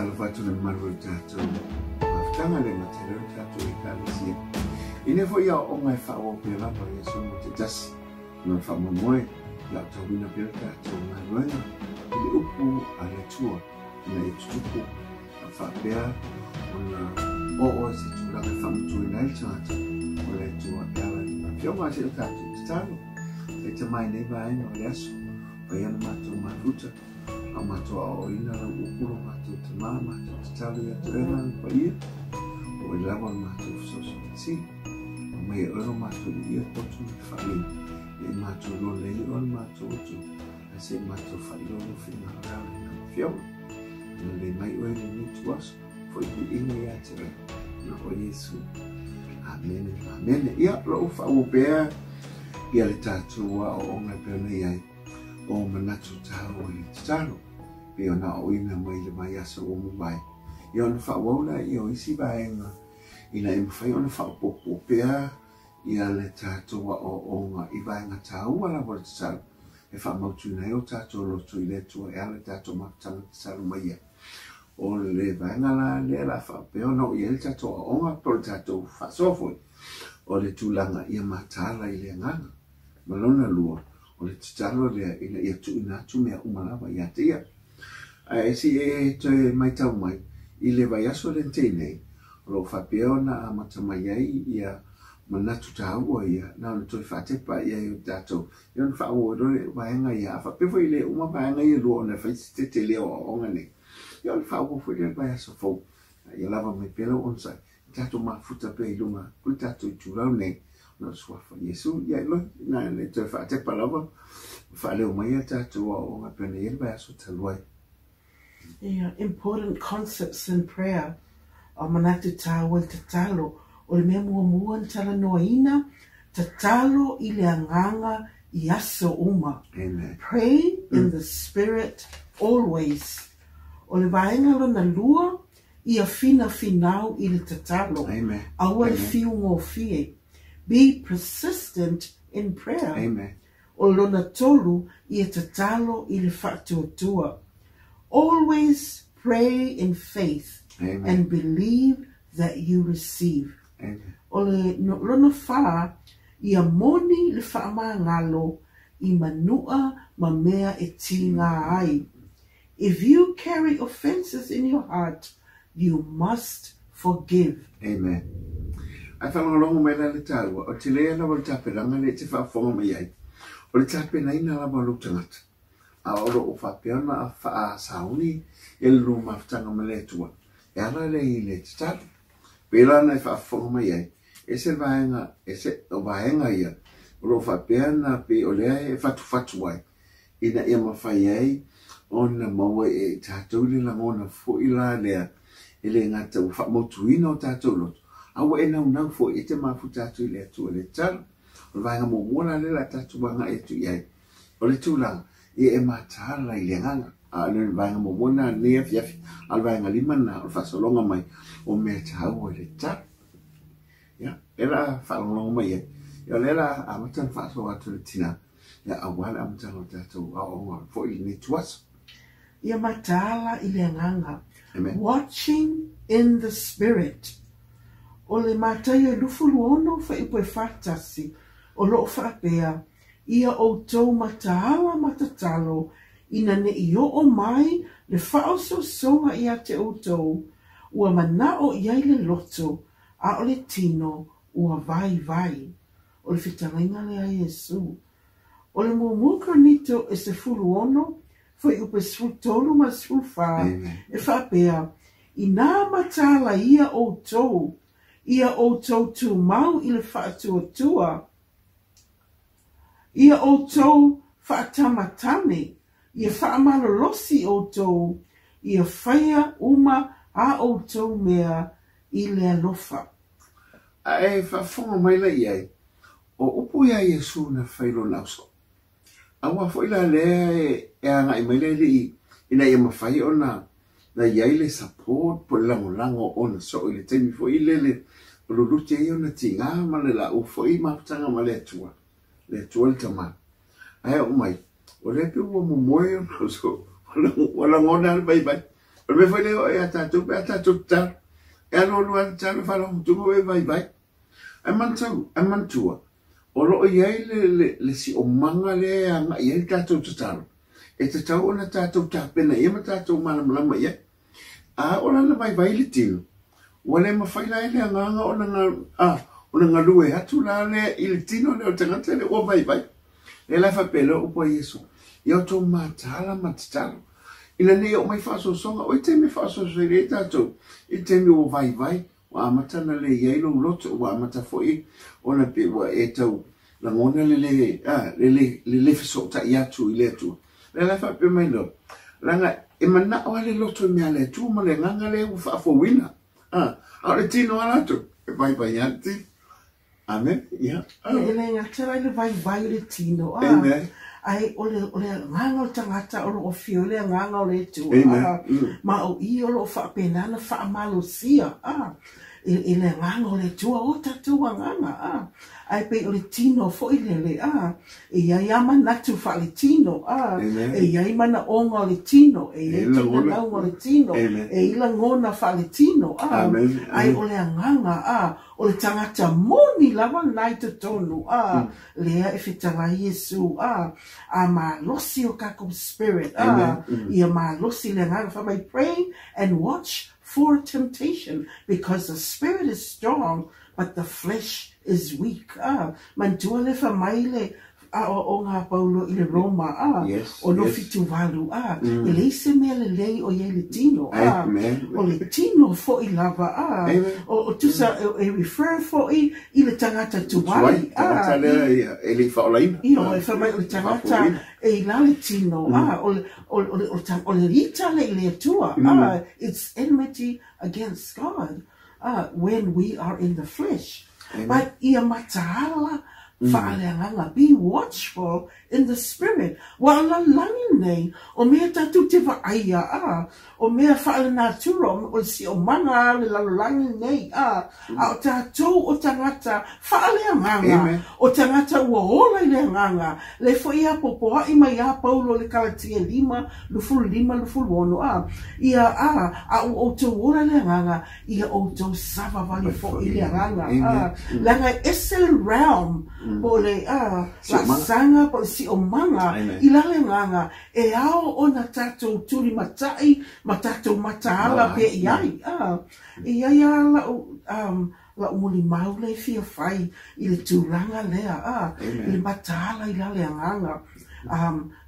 talafatu na maru tato aftanga le matero tato ikalisia ine fo ia o mai fa o pela pa yesu mo te jas no fa mo moe la tawina pela tato manuela ile upu ale tua na itutupu fa pea ona o se tura ka fa mtu ina tato ole tua ela na fio ma se tato tano e te mai nei vai no leso pa ia no mato mafuta a mato o ina na ukuro mato te mama te talo ya te ena pa ia o i lava mato so si o mai ono mato ia potu ni fai e mato lo lei o mato tu a se mato fai lo fina rau na fio na le mai o ni tuas foi ku ina ya te na o Yesu amen amen ia lo fa o pea ia le tatu wa o ngai pena ia o manatu tau i talo pe ona o ina mai le mai aso o mai i ona fa wona i o isi baenga ina im fai ona fa popo pea ia le tatu wa o onga i baenga tau wala wa talo e fa mautu nei o tatu lo tu i le tu e ale tatu matanga talo mai o le baenga la fa pe ona o i le tatu o onga por tatu fa sofo o le tulanga ia matala i le nganga malona lua o le titalo le ina ia tu ina tu mea umalawa ia tia a esi e te mai tau mai i le vai aso le teinei o lo whapeona a matamai ai ia manatu tāua ia na o le toi whatepa ia i o tātou i on whao roi vaenga ia a whapefo i le uma vaenga ia lua o na whaisite te leo o onga nei i on whao fo i le vai aso fau ia lava mai pela onsai tātou mafuta pe i lunga kuli tātou i tūrau nei no swafa Yesu ia lo na le te fa te palava fa le mai tātou o nga pena ia ba so taloi. Yeah, important concepts in prayer o manatu tawa te talo o le mea mua tala noaina te talo i le anganga i aso uma. Amen. Pray in the spirit always. O le vaenga lo na lua i a fina finau i le te talo. Amen. Awa le fiu ngō fie. Be persistent in prayer. Amen. O lona tolu i te talo i le whatuatua. Always pray in faith. Amen. And believe that you receive. Amen. O le lona wha i a moni le whaamangalo i manua ma mea e tinga ai. If you carry offenses in your heart, you must forgive. Amen. Ai whangalongo mai la le tāua, o te lea lawa le tāperanga le te whaafonga mai ai. O le tāpena ina lawa lutangata. A oro o whapeona a wha sauni e le ruma aftanga ma le tua. E ala le i le te tātu. Pela nei whaafonga mai ai. E se vaenga, e se o vaenga ia. O lo whapeona pe o lea e whatu ai. Ina ia mawhai ai, o na maua e tātou le langona fo ila lea. E le ngata u whamotuina o tātou lotu. Awa e nau fo e te mafu tātou i le atua le tala. O vaenga mo mōna le la tātou wanga e tu iai. O le tūlanga, e mātala i le nganga. A le vaenga mo mōna nea fiafi. Al vaenga lima na o whasolonga mai o mea tāua le tala. Ya, e la whalonga mai e. Ia le la amatan whaso atu le tina. Ia awala amatan o tātou a onga fo i ni tuasa. Ia matala i le nganga. Amen. Watching in the spirit. O le mātai e lufulu ono wha ipo e whatasi, o loo whapea, ia o tau mataala matatalo, ina ne i o mai le whao so songa ia te o tau, ua mana o iai le loto, a o le tino, ua vai. O le whitaringa le a Yesu. O le mumukranito e se fulu ono, wha ipo e sfutolu ma sfufa, e whapea, i nā mataala ia o tau, ia o tau tu mau i le whaatuatua. Ia o tau whaatamatane. Ia whaamalolosi o tau. Ia whaia uma a o tau mea i le alofa. A e whafonga mai la iai. O upu ia Yesu na whailo nauso. Awa whaila lea e anga i mai le i. Ina ia mawhai o na iai le support po lango o na so i le temi fo i le luluti e ona tinga ma le la ufo i mafutanga ma le tua le tama ai o mai o le pe mo moe no so wala ngona bai O me foi leo e tātou pe tātou tā. E alo lua tāna whalang tungo e vai. Ai mantua. O lo iai le si o manga le anga iai tātou tatalo. E te tau ona tātou tāpena ia ma tātou malamalama ia. A ona na vai le tino. Wale mawhaila ele anganga ona ngā lue hatu la le i le tino le o tangata le o vai. Le lai whapele o po Yesu. Ia o tō mātala matatalo. Ina ne o mai whaso songa. O i te me whaso soi le tātou. I te me o vai. Wa amata na le iai lo loto. Wa amata foi. Ona pe wa e tau. La ngona le fiso ta iatu i le tu. Le lai whape mai lo. Langa e mana o le loto mea le tu. Ma le nganga le u wha wina. A le tino alato. E vai ati. Amen. Yeah. Ele ngatara le vai le tino. Amen. Ai ole nganga o tangata o fio le nganga o le tu. Ma o I o lo fa penana fa malosia. Ele nganga o le tu o tatu nganga. Ai pe o le tino fo I le e ia ama natu fa le tino. E ia mana onga o le tino. E ia tina o le tino. E ila ngona fa le tino. Ai ole nganga o le tangata moni lava nai te tonu. Lea e fitala Yesu. Ma losi o kako spirit. Ia ma losi le nganga fa mai pray and watch for temptation because the spirit is strong but the flesh is weak. Mantua le fa mai le o ngā Paulo I le Roma. O no fitu walu. E le se mea le lei o ye le tino. O le tino fo I lava. O tusa e refer fo I le tangata tuwai. Tangata le e le whaolaina. Io e fa mai o le tangata e la le tino. O le rita le tua. It's enmity against God when we are in the flesh. But ia matahala Fa'aleanga, be watchful in the spirit. Wa la langi nei, o mea tatu te wa'aia, o mea fa'ale nā tura, o si o manga le lalangi nei, o tātou o tangata, fa'aleanga, o tangata ua ola I le nganga, le foia popoa I mai a Paulo le kalatia 5:5 ia o te ora le nganga, ia o tau sava vali fo I le nganga, langa esel realm, po le la sanga po si o manga I la le nganga e ao ona tatou turi matai matatou mataala pe iai la umuli mau le fia fai I le turanga lea le mataala I la le nganga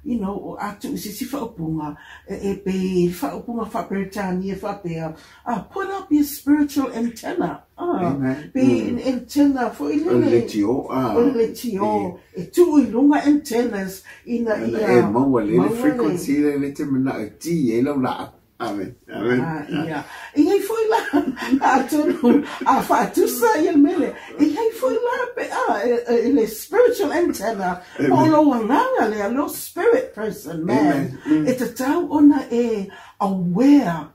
you know atu si fa opunga e pe fa opunga fa Britania fa pe put up your spiritual antenna be antenna for le tio e tu I lunga antennas ina e mo le frequency le te mana ti e la amen ia e foi lá atu fa tu sa il mele e foi lá pe le spiritual antennaolo nganga le lo spirit person man it's a tau ona e aware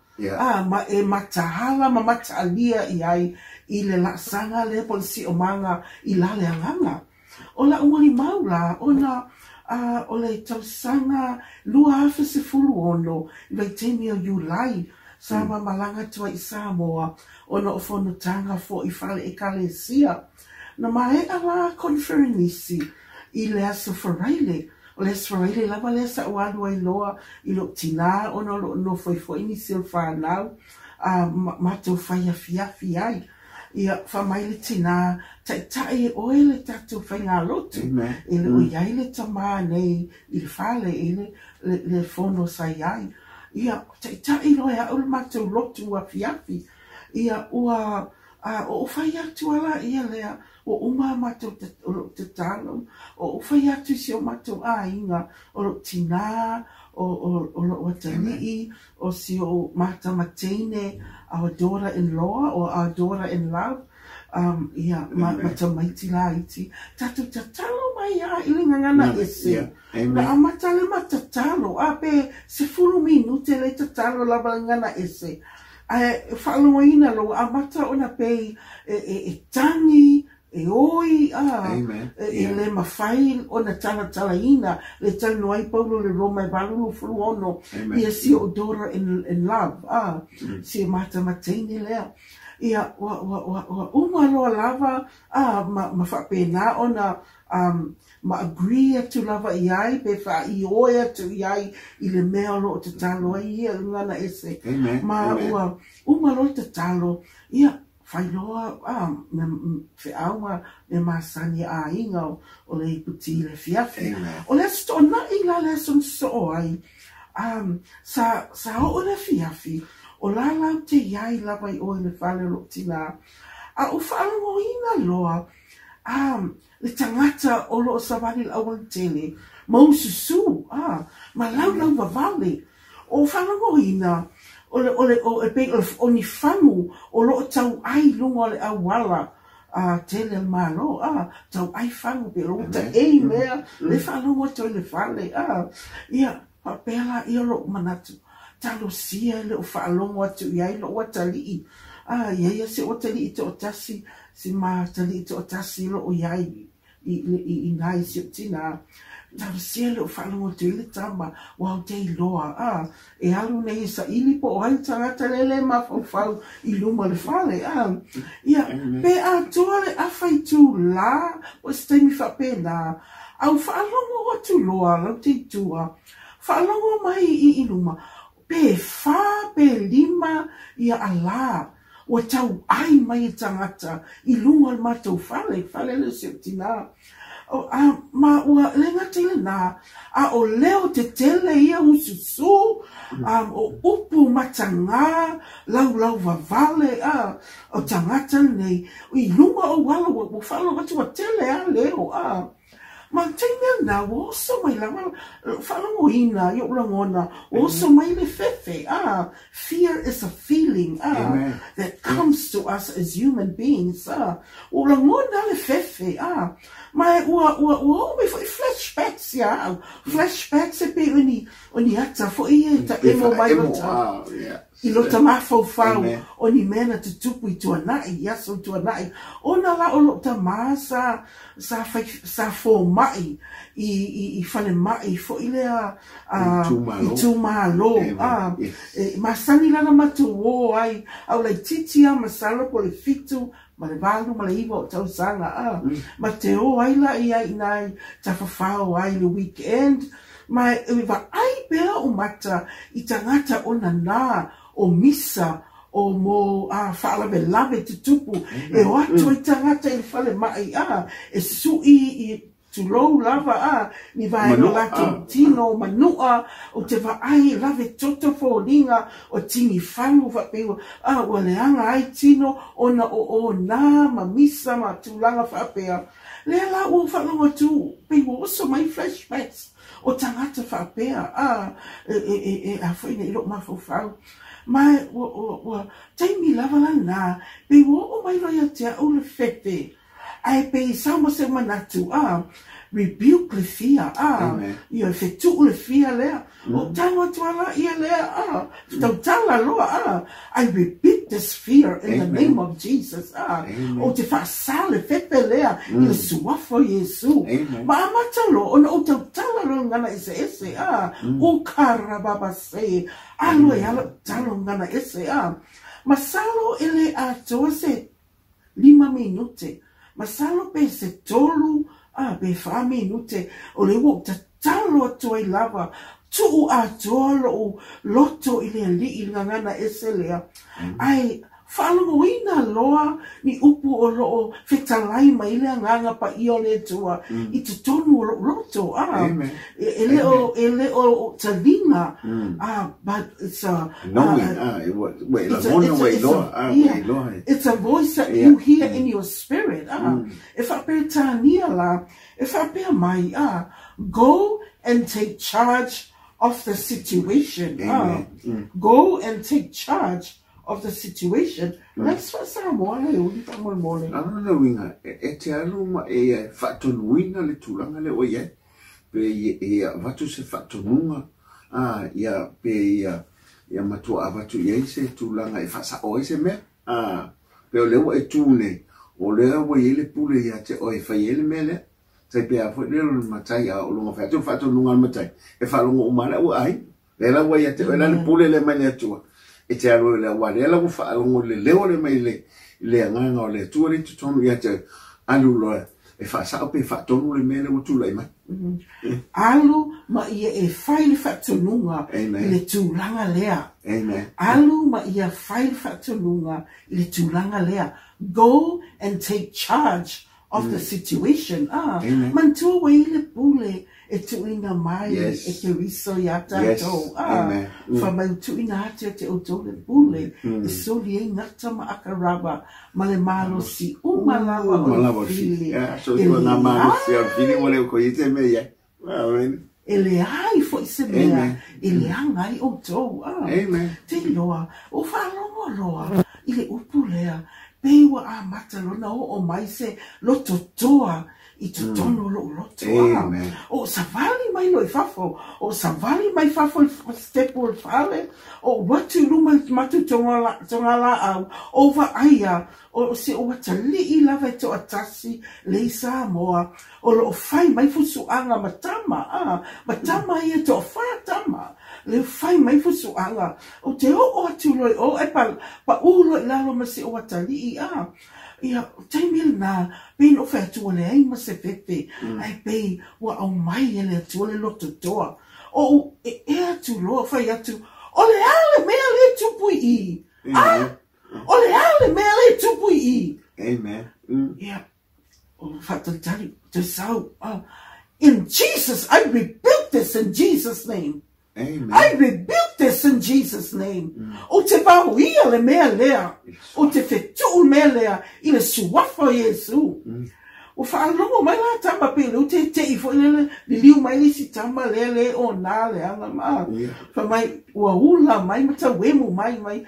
ma e matahala ma matalia iai I le la sanga le polisi o manga I la le nganga o la umani maula ona o le tau sanga lua afe se fulu ono I vai temi o Julai sama malanga tua I Samoa ona o fono tanga fo I fale e kalesia na mae ala konferenisi I le aso faraile o le aso faraile lava le asa ualu ai loa I lo tina ona lo no foi ni silfa nau mato fai afiafi ai ia whamai le tina tai oe le tatu whai ngā lotu e le o iai le tamā nei I le whale le whono sai ai ia tai loe a ule matou lotu a fiafi ia ua o whai atu ala ia lea o uma matou te talo o whai atu si o matou a inga o lo tina o lo watanii o si o mata matene our daughter-in-law or our daughter-in-love mata maiti la iti tatu tatalo mai I lingangana ese na amata le matatalo ape se 10 minute le tatalo la lingana ese whaloina lo amata ona pe e tangi e oi Amen. e le mawhai o na tala ina le tanu ai Paulo le Roma e valu fulu ono ia si odora in love si mata mataini lea ia wa uma loa lava ma whapena ona ma agree to lava iai pe wha i oia tu iai i le mea lo te talo ai ia ngana ese ma ua uma lo te talo ia whailoa whiaunga me masani a inga o le ikuti le fiafi o le stona i la le son so ai sa o le fiafi o la lau te iai lava i oi le whale lo tina a o whalango ina loa le tangata o lo savani la awal tele mau susu ma lau vavale o whalango ina o pe o ni fangu o lo tau ai lunga le awala tele malo tau ai fangu pe lo ta e mea le whalango to le fale ia papela ia lo manatu talo sia le o whaalongo atu iai lo watali ia se watali ito otasi si ma tali ito otasi lo o iai i nai si tina talo sia le o whaalongo atu ile tama wau te iloa e alu nei sa ili po o hai tangata lele ma fau i luma le fale ia pe a toa le awhai tu la o stemi whapena au whaalongo atu loa lau te tua whaalongo mai i luma pe fa pe lima ia ala o tau ai mai tangata i lunga al matou fale le septina ma ua lenga tele na o leo te tele ia ususu o upu matanga lau vavale o tangata nei i lunga o wala o falo watu wa tele leo ma tenga na so mai la whalango ina yo langona so mai le fefe fear is a feeling that comes to us as human beings o langona le fefe mai o me foi flashbacks e pe oni ata fo ia ta emo mai i lo tama fau o ni mena te tupu i tuanai yaso tuanai ona la o lo tama sa fo mai i fale mai fo ilea i tu malo masani lana matu o ai au lai titia masala po le fitu ma le valu ma le iwa o tau sanga ma te o ai la i ai nai ta fafao ai le weekend ma iwa ai pea o mata i tangata o na o misa o mo fala be lave te tupu e o atu i tangata i fale mai e sui i tu lou lava ni vai no lato tino manua o te va ai lave toto fo linga o tini fangu va pe o le anga ai tino ona o na ma misa ma tulanga fa pe le la o fa no tu pe o so mai flashbacks o tangata fa pe a foi ni lo ma fo fa mai o taimi lava na pe o mai loia te o le fefe ai pe sama se manatu rebuke le fia ia fetu le fia lea o tanga tuala ia lea tau tala loa I rebuke this fear in the name of Jesus o te whaasale fepe lea i le suafo Yesu ma amata lo ona o tau tala lo ngana ese o karababa se alo e ala talo ngana ese masalo ele atoa se 5 minute masalo pe se tolu be 5 minute o le wo ta talo to I lava tu a tolo loto ile li ngana eselea ai falo ina loa ni upu o lo fetalai mai le nganga pa iole tua I te tonu loto ele o talina but it's a it's a voice that you hear in your spirit if I pay tania la if I pay mai go and take charge of the situation go and take charge of the situation. Let's first morning. Ana winga e te aluma e fatonuina le tulanga le oye pe e vatu se fatonunga ia pe ia matua vatu ye se tulanga e fasa o se me pe o lewa e tune o le wa ile pule ya te o e fa ile mele sai pe a fo le matai a o lo fa tu fa tu lunga matai e fa lunga o mala o ai le la wa ya te le pule le mane tu e te alo le wa le la ku fa lunga le o le mai le nganga o le tu le tu tonu ya te alu lo e fa sa pe fa tonu le mele o tu le mai alu ma ia e fai fa tonunga le tulanga lea. Amen. Alu ma ia fai fa tonunga le tulanga lea. Go and take charge of the situation. Man tu wei le pule e tuina mai e te riso ya tato. Fa mai tuina ate te o to le pule e so li e ngata ma akaraba ma le malo si umalawa o fili. So tu na malo si o fili mo le ko ite me ya. Amen. Ele ai foi se mea, ele angai o to. Amen. Te loa, o fa loa, ile upulea, pewa a matalona o mai se loto toa, I tutono loto. Amen. O savali mai lo fafo, o savali mai fafo stepo fale, o watu luma matu tongala over aya, o se o watali I lava to atasi leisa moa, o lo fai mai fusu anga matama, matama ia to fatama. Le fai mai fusu anga, o te o atu loi o e pa ulo I lalo ma se o watali ia taimil na pin o fa tu le ai ma se pepe ai pe wa o mai ele tu le loto toa o e tu lo fa ia tu o le ale me le tu pui o le ale me le tu pui amen ia o fa tali te sau in Jesus I rebuke this in Jesus name. Amen. I rebuke this in Jesus' name. O te pauia le mea lea. O te fetu mea lea. I le suafa Yesu. O whaalongo mai la tama pele. O te ifo le liu mai li si tama le o nā le anga maa. Fa mai ua ula mai mata wemu mai.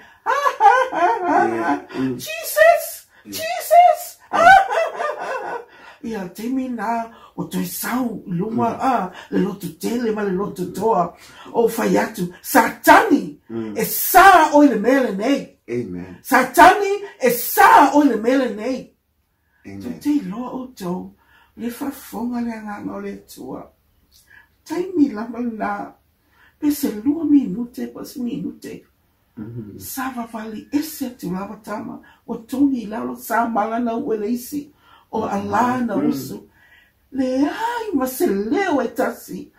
Jesus! Jesus! Ia te mina o toi sau luma le loto tele ma le loto toa o fai atu satani e sa o le mele nei. Amen. Satani e sa o le mele nei. Amen. Te loa o tau le fafonga le anganga o le tua. Taimi lama na pese 2 minute pas minute. Sava vali ese tu lava tama o toni lalo sa malana o le isi. O alana usu le ai ma se leo e tasi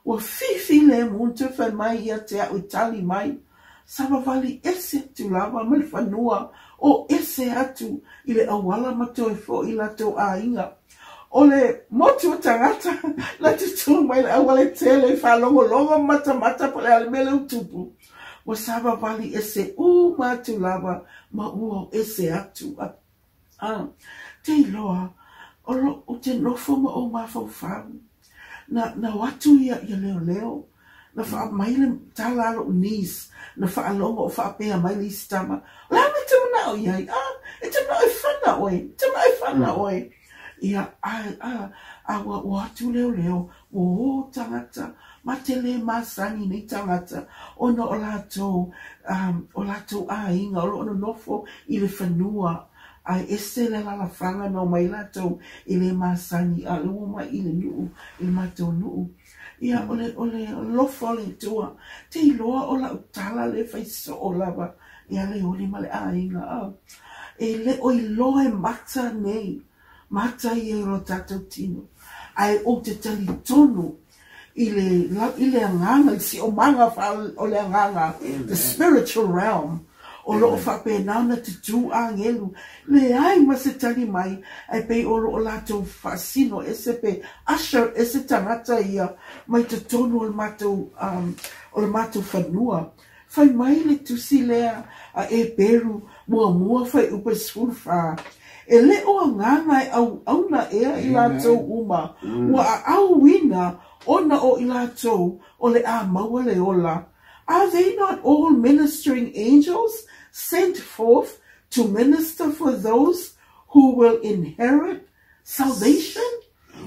o fifi le munte fa mai ia te au tali mai sava vali ese tu lava mal fanua o ese atu ile awala mato e fo ila to ainga o le motu tangata la tu mai awala tele fa longo mata po le mele utupu o sava vali ese ma tu lava ma o ese atu te loa, o te nofo ma o mawhau na watu ia leo, na wha maile talaro nis, na wha alonga o wha pēa maile istama, la me te mana o iai, e te mana e whana oi, ia, watu leo, o tangata, ma te le masani nei tangata, ona o lato inga, o no nofo I le whanua, ai ese le la franga no mai lato ile masani a luma ile nu ile mato nu ia ole lofo le tua te loa ola utala le faiso olava ia le oli male ainga e le oi loe mata nei mata I ro tato tino ai o te tali tonu ile nganga si o manga fa ole nganga the spiritual realm o lo fa pe nana te tu angelu le ai ma se tali mai ai pe o lo lato fasino ese pe asher ese tangata ia mai te tonu o le mato fanua fai mai le tu si lea a e peru mua fai upe sulfa e le o nganga au na ea I lato uma wa au wina ona o I lato o le a maua le ola. Are they not all ministering angels sent forth to minister for those who will inherit salvation?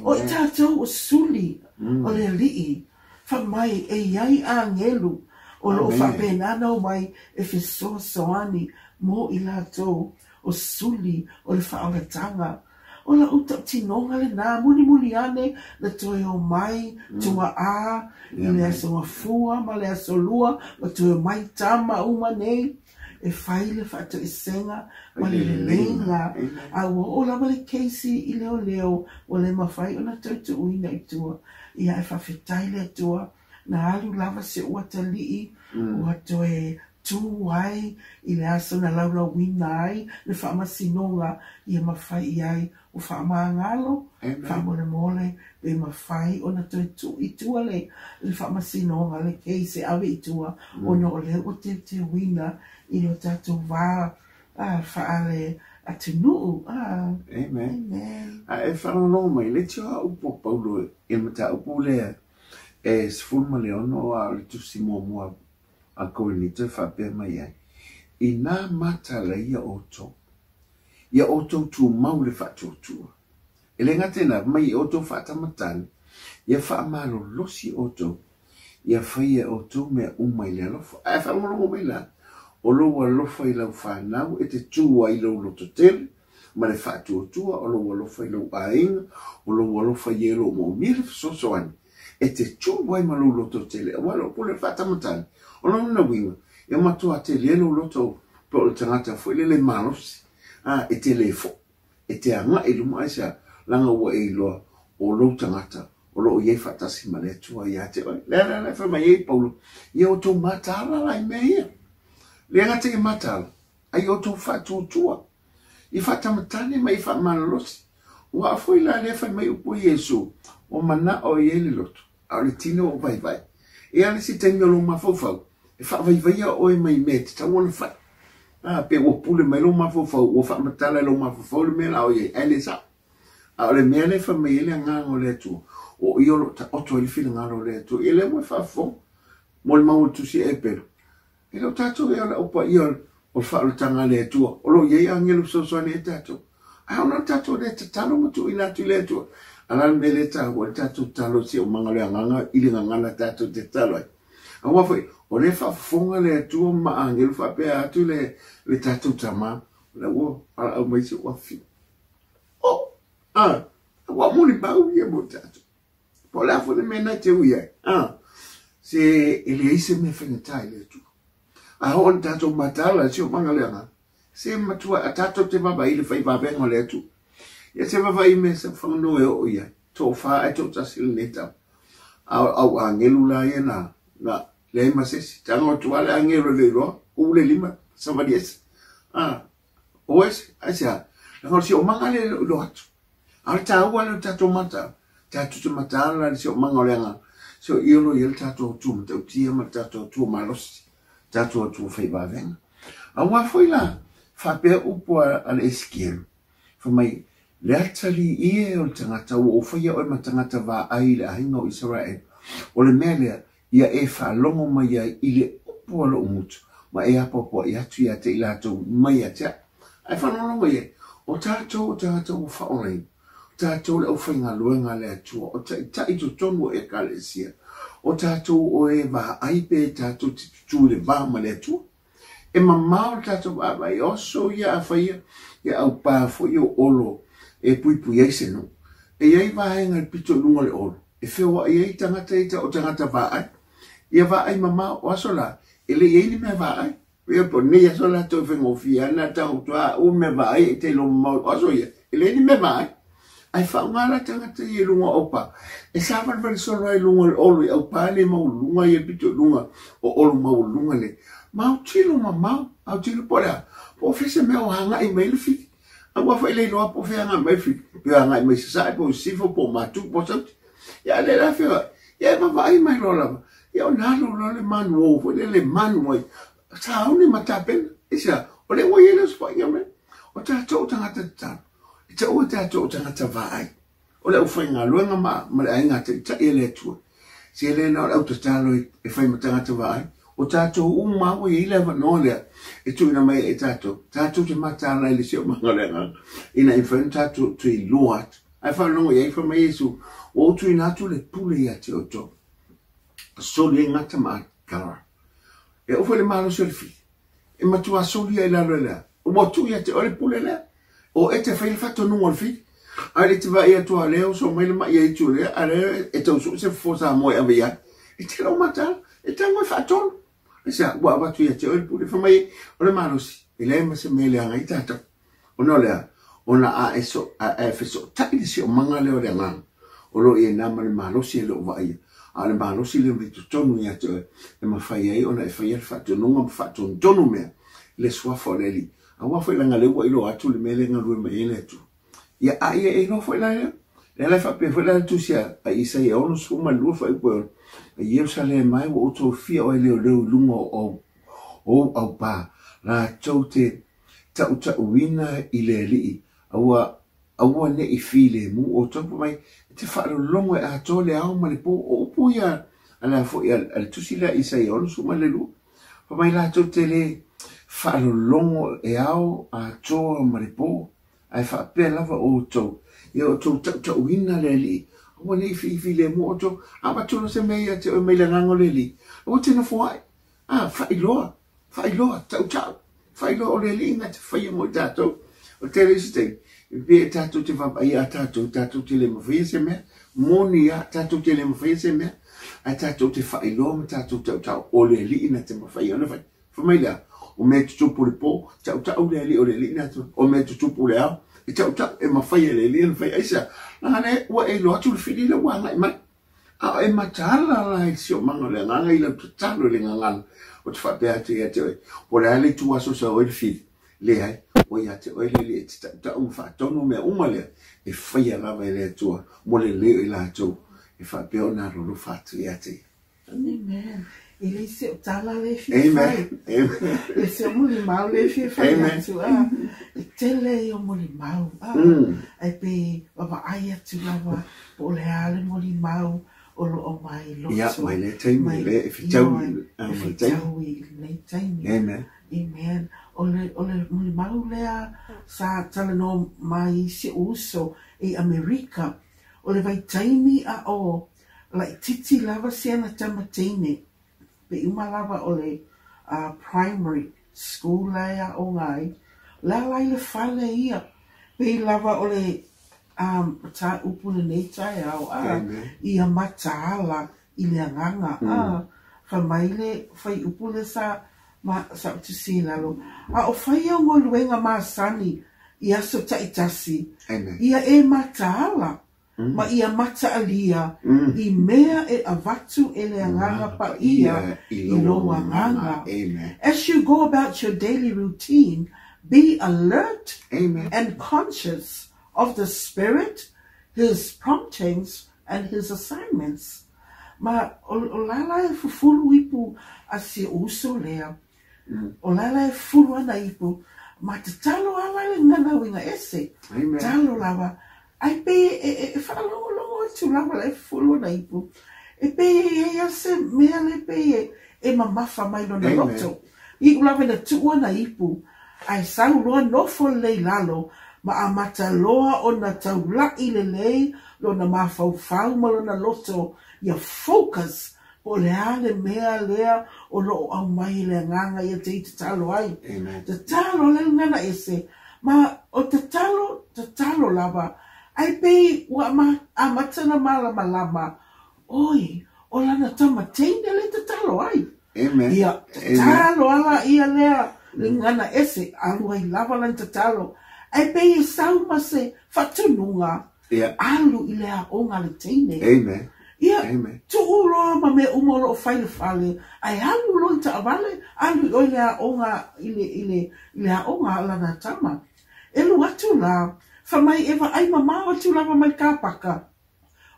O tato o suli o le li'i fa mai e iai a ngelu o lo fa penana o mai e fiso soani mo i lātou o suli o le whaoratanga. O la uta tinonga le nā muni ane na toi o mai tunga a i le aso ngafua ma le aso lua ma toi o mai tama uma nei e whaile whaato i senga ma le lenga a o la le keisi i leo o le mawhai o na tautu uina i tua i a e whawhetai le tua na alu lava se ua talii ua toe tu ai i le aso na laura wina ai le whaamasinonga i a mawhai i ai o whaamangalo whaamole pe mawhai o na tu i tua le whaamasinonga le keise awe i tua o no le o te wina i o tātou wā whaale atunuu. Amen. E whanonga mai, le tua upo paulo e mata upo lea e sfulma le ono a le tusi mua a koe ni te whapea mai ai. I nā mata la ia oto. Ia oto tu mau le whatotua. E le ngatena mai oto whatamatani. Ia whaamaro losi oto. Ia whaia oto mea umai le alofa. Ai whaamaro mai la. O loa lofa i lau whanau e te tua i lau loto tele. Ma le whatotua o loa lofa i lau ainga. O loa lofa i elo mo mire sosoani. E te tua i ma lau loto tele. Walo po le whatamatani. O na winga. Ia matua te lelo loto po le tangata fo le malosi. E te lefo. E te anga i luma aisa langa ua e loa o lo tangata. O lo iei fatasi ma le tua i ate. Le whama iei paulo. Ia o tō matala lai mea. Le ngata i matala. Ai o tō whatutua. I whatamatane mai whamalolosi. Ua afoi la le whai mai upo Yesu. O mana o iei le loto. A le tino o vai. E ale si tengi o lo mafofau. E whaavaivaia oe mai me te tawona whai. Pe o pule mai lo mafofau. O whaamatala lo mafofau le mea lao iei. Ele sa. A ole mea le wha mai ele ngango le tu. O iolo ta oto ele whina ngaro le tu. Ele mo whaafo. Mo le mau tusi e pero. E lo tato e ala opa iol. O whaalo tanga le tu. O lo iei angelu sosoani e tato. A ona tato le te talo matu ina tu le tu. Alan me le tato. O tato talo si o manga le anganga. Ili ngangana tato te talo ai. A wafoi. O le whaafonga le tu ma angelu whapea atu le tato tama. Le wo ala au maisi wafi. Wa muli bau ia mo tato. Po la fo le mena te uia. Se ele ise me whengatai le tu. A hon tato matala si o mangaleanga. Se matua a tato te baba ile whai babengo le tu. Ia te baba i me sa whangano e o ia. Tō wha e tō tasili neta. Au angelu la ia na le masesi. Tango tuale angelu le roa. Ule lima. Somebody else. Oes. Asia. Lango si o mangale lo atu. Al taua le tato mata. Tato te mata ala si o mangaleanga. So iolo il tato tu mata utia ma tato tu malosi. Tato tu fai bavenga. A wafoi la. Whapea upo al eskielu. Whamai. Le atali ie o tangata o whaia o matangata wā ai le ahinga o Israel. O le mea lea, ia e whaalongo mai ai i le upo alo umutu. Ma e apopo i atu ia te ilatou mai atea. Ai whanonongo ie, o tātou o tātou o whaolei. Tātou le au whainga luenga le atua. O tai to tonu e kalesia. O tātou o e wā aipe tātou te tutu le vāma le atua. E mamao tātou wā vai oso ia a whaia. Ia au pāfo i o olo. E pui eise no. E iei vahenga le pito lunga le olo. E whiwa iei tangata ita o tangata vaai. Ia vaai mama o asola. E le iei ni mea vaai. Ia po ni asola tau whengofi ana tau tua o mea vaai e te lo mau o aso ia. E le ni mea vaai. Ai whaungara tangata i lunga opa. E sawan vali solo ai lunga le olo. E au pāle mau lunga i pito lunga. O olo mau lunga le. Mau tilo mamau. Au tilo porea. Po fese mea o hanga i maile fiki. A wa fa ile no po fe nga mai fi pe nga mai sa po sifo po matu po sa ya le la fe ya ma vai mai lo la ya na lo le man wo fo le man mo sa oni matapen isa o le wo yele spa ya me o ta to tanga ta ita o ta to tanga ta vai o le fa nga lo nga ma nga ta ele tu si le na o ta lo e fa tanga ta vai o tato uma o i leva no le e tu na mai e tato te mata na le sio mangalenga ina i fen tato tu i luat ai fa no e fa mai su o tu ina tu le pule ia te oto so le ngata ma kala e o fole malo selfi e matua soli ai lalo lea. O motu ia te ole pule lea. O e te whaile whato nunga fi. Ai te vai atua leo so mai le mai ai tu lea. Are e tau su se fosa moe a via. E te lau mata. E te ngoi whatonu. E sea, wa watu ia te ole pule. Whamai o le marosi. E lea ma se mele anga i tātou. O no lea. O na a e so. A e feso. Taile si o manga leo lea ngana. O lo i e nama le marosi e leo vai. A le marosi le vitu tonu ia te ole. E ma whai ai o na e whai al whatu nunga ma whatu tonu mea. Le swafo le li. A wafo langa le wa ilo atu le mele ngalue me ele atu. Ia a ia e no fo la le. Le la fa pe fo la tu sia a isa ia ono suma lu fa ipo. Ia sa le mai wo auto fia o le lungo o au pa. La chote ta uta wina ile li. Awa ne I file mu o topo mai te fa lo longo a to le au ma le po o pu ia ala fo ia al tu sila isa ia ono suma le lu. Pa mai la chote le whaalolongo e au a toa maripo ai whaapea lava o tau ia o tau tau hina le li o nei whiwhi le mo o tau awa tūna se mea te o meila ngango le li o tēnā fuai whailoa tau whailoa o le li inga te whaia mo tātou o te resi te pia tātou te whapai a tātou te le mawhia se mea moni a tātou te le mawhia se mea a tātou te whailoa ma tātou tau o le li ina te mawhia ona whai whamaila o me tutupu le po, tau le li o le li natu, o me tutupu le au, e tau e mawhai le li, mawhai aisa, nane, ua e lo atu le whiri le wanga I mai, a e matala la e si o manga le nganga I la tutalo le ngangana, o te whapea te ia te oi, o le ale tu aso sa oi le whiri, le ai, o ia te oi le li, e te tau mwhatono mea umalea, e whaia lava e le atua, mo le leo I la atou, e whapea o naro lo whatu ia te. Amen. Ele se o tala le fi Amen. Amen. Le se o muli mau le fi fai atu. E tele o muli mau. Ai pe wapa ai atu lava o le ale muli mau o lo o mai loto. Ia, mai le taimi le e fitau I le taimi. Amen. Amen. O le muli mau lea sa tala no mai se uso e Amerika. O le vai taimi a o like titi lava siana tamatine. Pe uma lava o le primary school lea o ngai. La lai le fale ia. Pe lava o le ta upune nei tai au. Ia mataala I le anganga. Ka maile fai upune sa utusi lalo. A o fai au ngoluenga maasani. Ia so taitasi. Ia e mataala. Ma ia mata alia I mea e avatu e le anganga pa ia I lo anganga. As you go about your daily routine, be alert and conscious of the Spirit, His promptings, and His assignments. Ma o lala e fufulu ipu a se uso lea. O lala e fulu ana ipu. Ma te talo ala e ngana winga ese. Talo lava. Ai pe e whakalongo tu lava le fulu na ipu. E pe e ase mea le pe e mamafa mai no na loto. I ulave na tua na ipu. Ai sau loa nofo lei lalo. Ma a mata loa o na tau la I le lei. Lo na mafau fau ma lo na loto. Ia focus. O le ale mea lea o lo au mai le nganga ia te talo ai. Te talo le ngana ese. Ma o te talo lava. Ai pe wa amatana malama lama. Oi, o lana tamateina le te talo ai. Ia, talo ala ia lea. Ngana ese, alu ai lava lan te talo. Ai pe I sau ma se fatununga. Alu I lea onga le teine. Ia, tu uloa ma me umolo o whaile whale. Ai alu lo I ta avale. Alu o lea onga ile lea onga lana tama. Elu atu la. Whamai ewa ai mamawa tu lava mai kāpaka.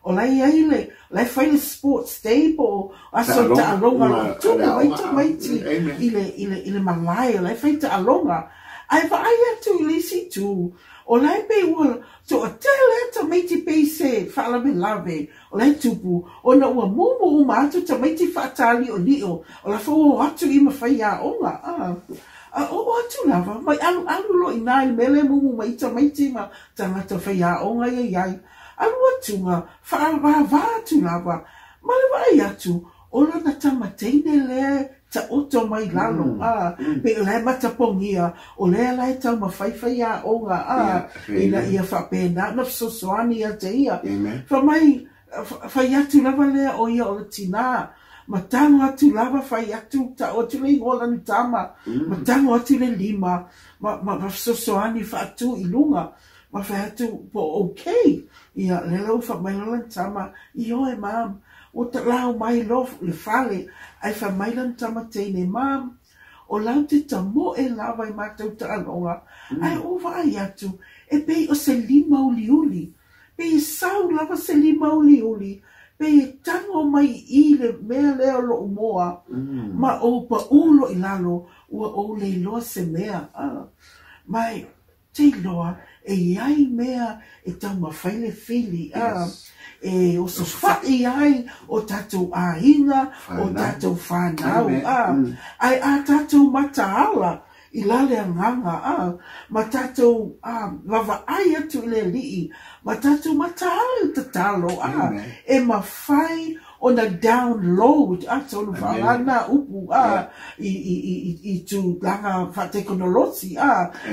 O lai aile, lai whaile sports day po, aso ta alonga lo tūna waita maiti, ile malai, lai whaita alonga. Ai wa ai atu I lisi tu, o lai pe ua, so a tele ta maiti pe se, whaala me lave, o lai tupu, o na ua mumu uma atu ta maiti whaatali o nio, o la whao atu I mawhaia onga. O atu lava, mai alu lo I nai mele mumu maita maiti ma tangata whaia onga iai. Alu atu nga, wha atu lava, male vai atu, o lana tamateine le ta oto mai lalo pe le mata pongia o le lai tau mawhaiwhai a onga ina ia whapena na sosoani a te ia whamai whai atu lava lea o ia o le tina matango atu lava whai atu ta o tu le ngola ni tama matango atu le lima ma sosoani wha atu ilunga ma whai atu po okay ia le lau whamai lola tama i oe mam o ta lau mai lo le fale ai fa mai lan tama teine mam o lau te tamo e lava i mātou ta alonga ai o vai atu e pei o se lima uli pei sau lava se lima uli pei tango mai i le mea leo lo umoa ma o pa ulo i lalo ua o le loa se mea mai te loa e iai mea e tau mawhaile fili e o so whai ai o tatou ahinga o tatou whanau ai a tatou mataala i lale anganga ma tatou lava ai atu le lii ma tatou mataala i tatalo e mawhai o na download tonu whalana upu i tu langa whatekonolosi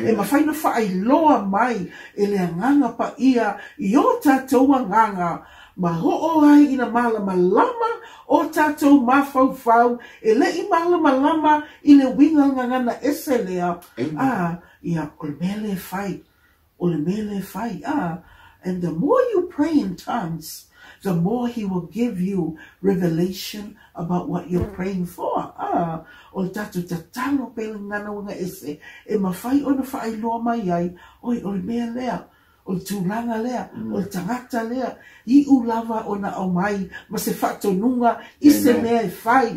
e mawhai na whai loa mai e le anganga pa ia i o tatou anganga ma ho'o ai ina malama lama o tatou mawhauwhau e le i malama lama i le winga ngangana ese lea ia o le mele fai and the more you pray in tongues the more he will give you revelation about what you're praying for. O le tatu tatalo pele ngana wanga ese e mawhai ona whai loa mai ai o le mea lea o le tūlanga lea, o le tangata lea, i ulava o na au mai, ma se whatonunga, i se mea e whai,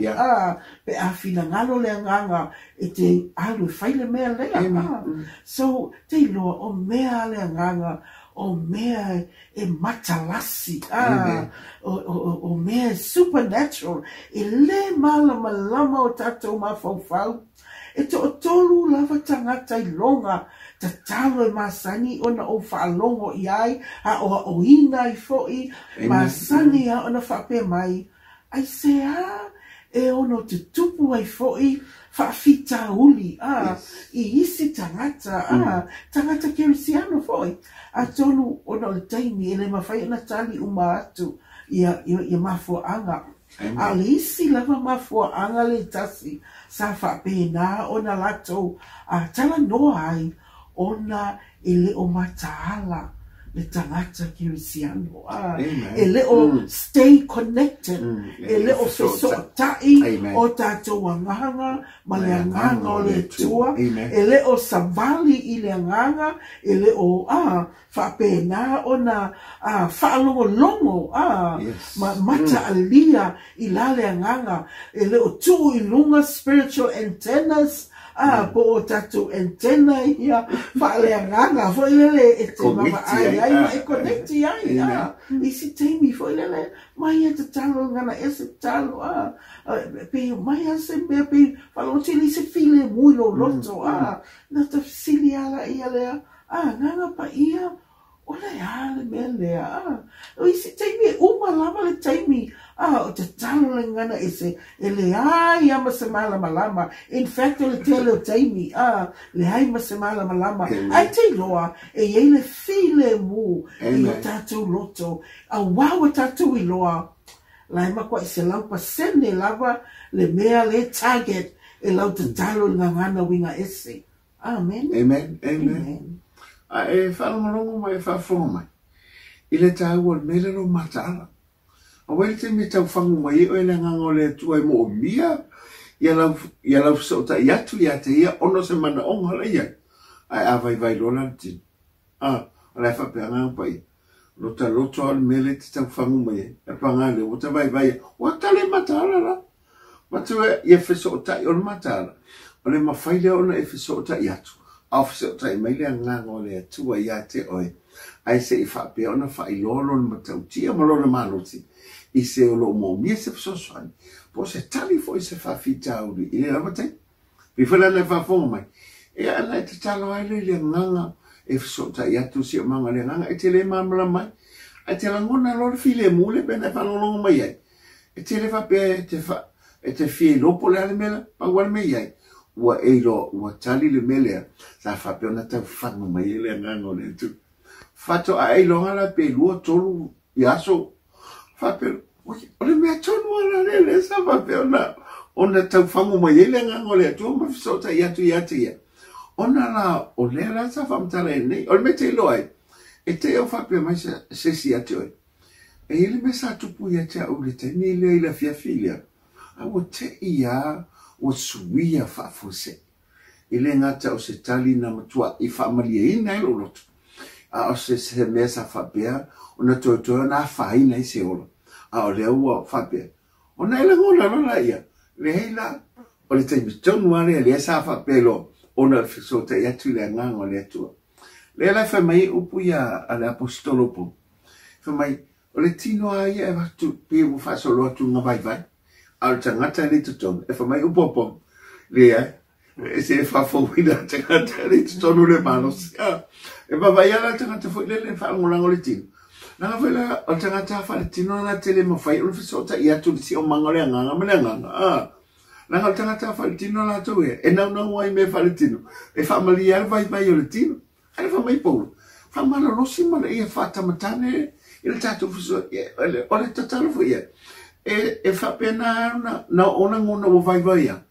pe a whina ngalo lea nganga, e te alu e whai le mea lea. So, te loa o mea lea nganga, o mea e matalasi, o mea supernatural, e le malama lama o tatou mawhauwhau, e to o tolu lava tangata I longa, ta talo e masani ona o whaalongo I ai, a o ina I fo'i, masani a ona whape mai, ai se e ono te tupu ai fo'i, whaafita uli, I isi tangata, tangata kerisiano fo'i, a tonu ona o taimi, ele mawhai ona tali uma atu, ia mafua anga, a le isi lava mafua anga le tasi, sa whape na ona lato, a tala noa ai, ona e leo mataala le tangata kirisiano e leo stay connected e leo fesotai o tatou anganga ma le anganga o le tua e leo savali I le anganga e leo whapena ona whaalongolongo ma mata alia I la le anganga e leo tu I lunga spiritual antennas po o tatou antena ia whaaleanganga fo ilele e te mama ai ma e connecti ai isi teimi fo ilele mai e te talo ngana e se talo pe mai a se mea pe whalotili se file mui lo loto na ta fisili ala ia lea nganga pa ia o le ale mea lea o isi teimi e uma lama le teimi o te talo le ngana ese e le ai ama se malama lama in fact o le tele o teimi le ai ma se malama lama ai te loa e ei le file mu I o tatou loto a wawa tatou I loa lai ma kwa se lau pasene lava le mea le target e lau te talo le ngana winga ese amen amen e whalongalongo mai whawhonga I le tau o le mele ro matala a wele te me tau whangu mai o ele nganga o le tua I mo o mia ia lau so ta iatu ia te ia ono se mana onga le ia ai a vai lola tin a le whapea nganga pai loto al mele te tau whangu mai e pangale o ta vai o tale matala la matua ia feso ta I o le matala o le mawhaile ona e feso ta iatu a feso ta I mai le nganga o le tua ia te oi ai se I whapea ona whailolo na matau tia malona maloti I se o lo mo mia se fsoswani po se tali fo I se whawhita uri I le ramatei pi whala le whawhonga mai e ana e te talo ai le nganga e fsota I atu si o manga le nganga e te le mamala mai e te langona lor file mule pena whalolonga mai ai e te le whapea e te fie lopo le ale mele, pa wale me iai, ua eilo, ua tali le melea, sa whape ona tau whangu mai ele ngango le tu. Fato a eilo ngala pe lua tolu i aso, whape, ole mea tonu ala lele, sa whape ona tau whangu mai ele ngango le tu, ma fisota i atu ia. Ona la, o lea sa whamtala e nei, ole me te ilo ai, e te au whape mai se si atu ai. E ele me sa tupu ia te au le te ni le ila fia filia. A o te ia o suia whafose. Ele ngata o se tali na matua i whaamalia ina ilo lotu. A o se mea sa whapea, o na toa na whaina i se olo. A o le ua whapea. O na ila ngona lona ia. Le heila, o le taimi tonu are le sa whapea lo. O na fiso te atu le ngango le atua. Le la whamai upu ia a le apostolopo. Whamai, o le tino a ia e watu pia mu whasolo atu ngā vai. Al tangata le tutonu. E whamai upopom. Le ai. E se e whawhawina tangata le tutonu le manos. E wawai ala tangata fwoi le whaangolango le tino. Nanga whaila o tangata whale tino na tele mawhai. Ulu fisota i atu le si o manga le anganga. Mele anganga. Nanga o tangata whale tino la tau e. E nau ai me whale tino. E whaamali ala vai o le tino. Ai whamai polo. Whamala rosi mala ia whatamatane. Ele tatu fiso. Ole tatalo fwoi e. E whapena na ona ngona o vai a.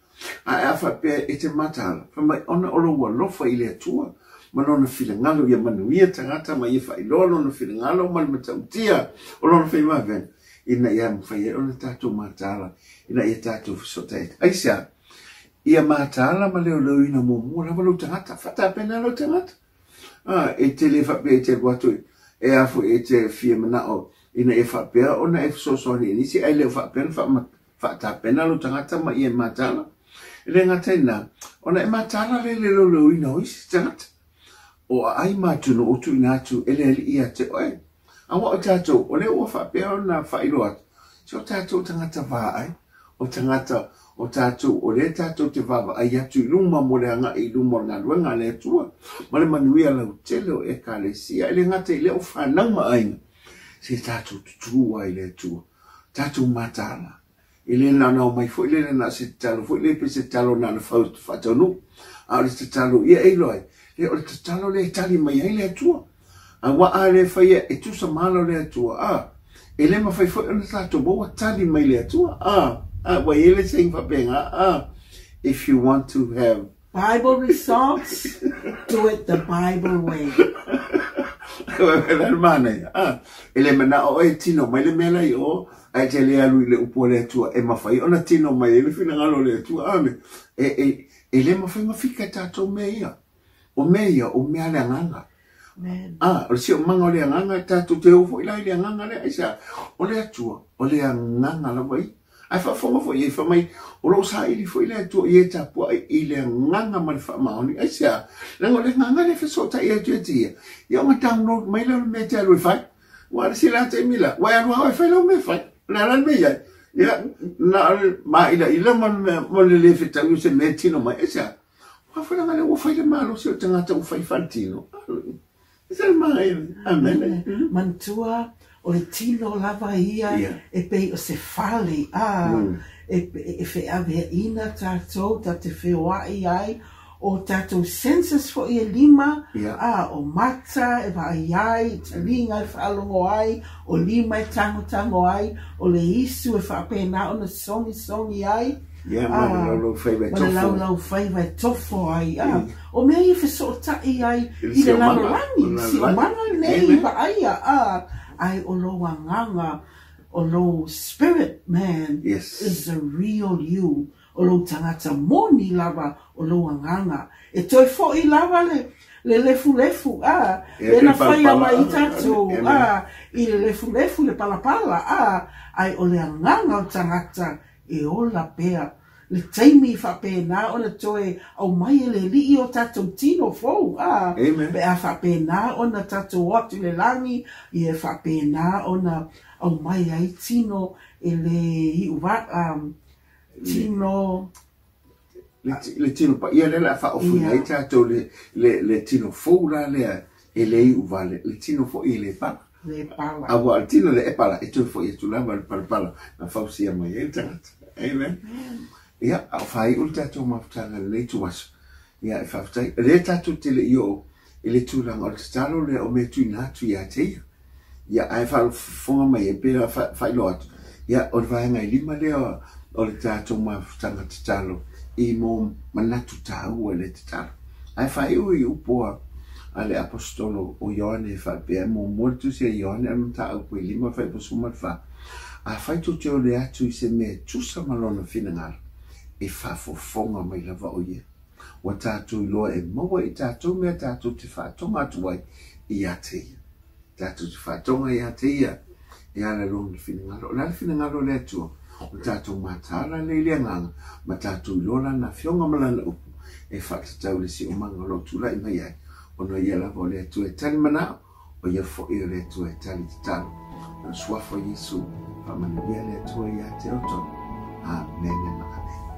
A whapea e te matala. Whamai ona olo ua lofa i le atua. Malona while ngalo ia manuia tangata ma ia whailo. Lona while ngalo ma le matautia. O lona while maven. Ina ia mwhai e ona tātou matala. Ina ia tātou fisotai. Aisia, ia matala ma leo leo ina mōmua. Lama lo tangata. Whatapena lo tangata. E te le whapea e te watu. E afu e te fia manao. Ina e whapea, ona e fsosoni nisi, ai leo whapea, whatapena lo tangata ma i e matala. Le ngata ina, ona e matala le lelo ina oisi tangata. O ai matunu o tu ina atu, ele ia te oe. Awa o tātou, o le ua whapea ona whailo atu. Si o tātou tangata wā ai, o tangata o tātou, o le tātou te wāwa ai atu i luma mo le anga i luma ngā luenga le atua. Ma le manuia lau tele o e ka le sia, ele ngata i leo whanau ma aina. Se tātou tutua i le tua. Tātou matala. I le nana o mai fo, i le nana se talo, fo i le pe se talo nana whatonu. A le se talo ia e loi. Le o le te talo le tali mai ai le tua. A wa a le whaia e tu sa malo le tua. E le ma whai fo i le tātou bo wa tali mai le tua. Wa i le sing whapenga. If you want to have Bible results, do it the Bible way. Ele mana o e tino mai le mela i o ai te le alu i le upo le atua e mawhai ona tino mai e le whina ngalo le atua ame e le mawhai mawhika tātou mea o mea o mea le anganga o si o manga o le anganga tātou te ufo i lai le anganga le aisa o le atua o le anganga la wai ai whawhonga fo i e whamai o lo sa ili fo i le atua i e tapua i le nganga ma le whamaoni aisa lango le nganga le whasota i atua tia i o download mai le me te alu i whai wa si la te mila wa alu ai whai lau me whai na lan me iai ia na ma ila mo le whita u se me tino mai aisa wa whai le wa whai le malo si o tangata u whai fantino isa mai amen Mantua o le tino lava ia e pei o se fale e fe ave ina tātou ta te whewai ai o tātou census fo i e lima o mata e vai ai te ringa e whaalongo ai o lima e tango ai o le isu e whaapena o na songi ai ma lau whaiwai tofo ai o mea i whesotai ai i le lalorangi si o mana nei pa aia ai o lo nganga o lo spirit man is the real you o lo tangata moni lava o lo nganga e toi fo i lava le lefu e na whaia mai tatu i le lefu le palapala ai o le nganga o tangata e o la pea le taimi whapena o na toe au mai le li o tatou tino fou be a whapena o na tatou atu le langi i e whapena o na au mai ai tino e le hiuwa tino le tino pa ia le la whaofuna i tatou le tino fou la lea e le hiuwa le tino fo i le pala le pala awa al tino le e pala e tui fo i tu lava le pala na whausia mai e tangata Amen. Ia, au whai ul tātou mawhtanga le tuas. Ia, e whawhtai. Le tātou te le io, le tūranga o te talo le o me tui nātu ia te ia. Ia, ai whawhonga mai e pera whai lo atu. Ia, o le whaenga I lima leo o le tātou mawhtanga te talo I mō manatu tāua le te talo. Ai whai ui upoa ale apostolo o Ioane whapea mō mortu se Ioane amata au pui lima whai posumat wha. A whai tu te o le atu I se me tusa malona whinangara e whafofonga mai lava o ia. Wa tātou loa e maua I tātou mea tātou te whātonga atu ai I a te ia. Tātou te whātonga I a te ia e ala lona whinangara. O lana whinangara le atua o tātou mātāra le leanganga ma tātou lola na whionga malana upu e whātatau le si o manga lo tūla I mai ai. Ono ia lava o le atua e tali manao o ia fo I o le atua e tali te talo. Na suafo Yesu whamanibia le atua I a te oto. Amen. Amen.